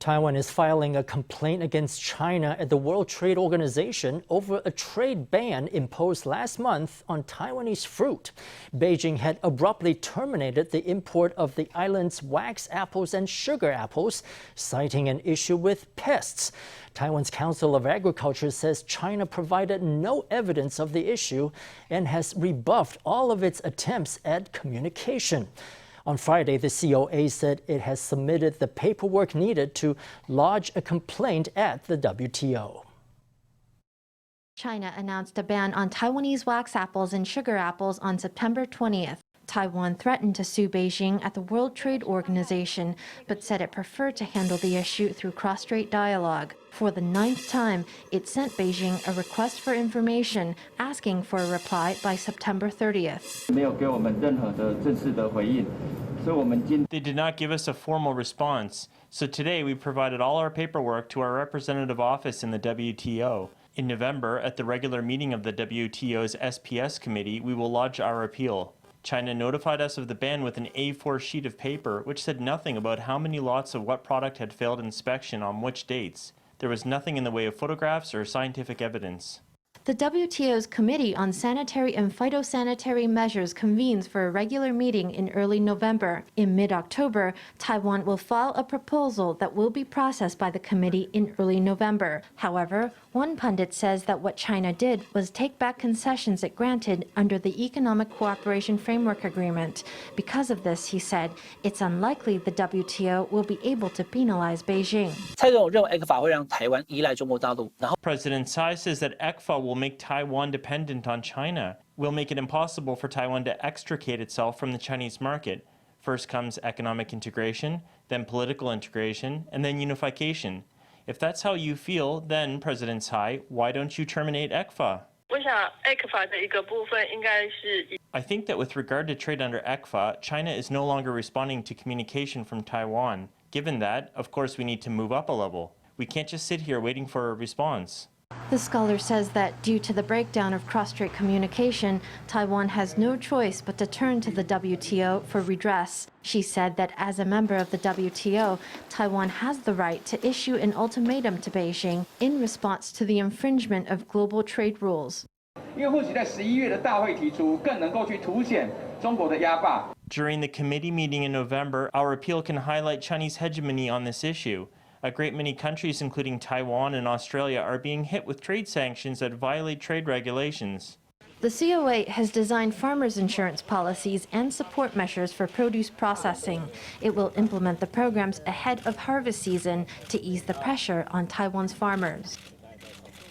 Taiwan is filing a complaint against China at the World Trade Organization over a trade ban imposed last month on Taiwanese fruit. Beijing had abruptly terminated the import of the island's wax apples and sugar apples, citing an issue with pests. Taiwan's Council of Agriculture says China provided no evidence of the issue and has rebuffed all of its attempts at communication. On Friday, the COA said it has submitted the paperwork needed to lodge a complaint at the WTO. China announced a ban on Taiwanese wax apples and sugar apples on September 20th. Taiwan threatened to sue Beijing at the World Trade Organization, but said it preferred to handle the issue through cross-strait dialogue. For the 9th time, it sent Beijing a request for information, asking for a reply by September 30th. They did not give us a formal response, so today we provided all our paperwork to our representative office in the WTO. In November, at the regular meeting of the WTO's SPS committee, we will lodge our appeal. China notified us of the ban with an A4 sheet of paper, which said nothing about how many lots of what product had failed inspection on which dates. There was nothing in the way of photographs or scientific evidence. The WTO's Committee on Sanitary and Phytosanitary Measures convenes for a regular meeting in early November. In mid-October, Taiwan will file a proposal that will be processed by the committee in early November. However, one pundit says that what China did was take back concessions it granted under the Economic Cooperation Framework Agreement. Because of this, he said, it's unlikely the WTO will be able to penalize Beijing. President Tsai says that ECFA will make Taiwan dependent on China, will make it impossible for Taiwan to extricate itself from the Chinese market. First comes economic integration, then political integration, and then unification. If that's how you feel, then, President Tsai, why don't you terminate ECFA? I think that with regard to trade under ECFA, China is no longer responding to communication from Taiwan. Given that, of course, we need to move up a level. We can't just sit here waiting for a response. The scholar says that due to the breakdown of cross-strait communication, Taiwan has no choice but to turn to the WTO for redress. She said that as a member of the WTO, Taiwan has the right to issue an ultimatum to Beijing in response to the infringement of global trade rules. During the committee meeting in November, our appeal can highlight Chinese hegemony on this issue. A great many countries, including Taiwan and Australia, are being hit with trade sanctions that violate trade regulations. The COA has designed farmers' insurance policies and support measures for produce processing. It will implement the programs ahead of harvest season to ease the pressure on Taiwan's farmers.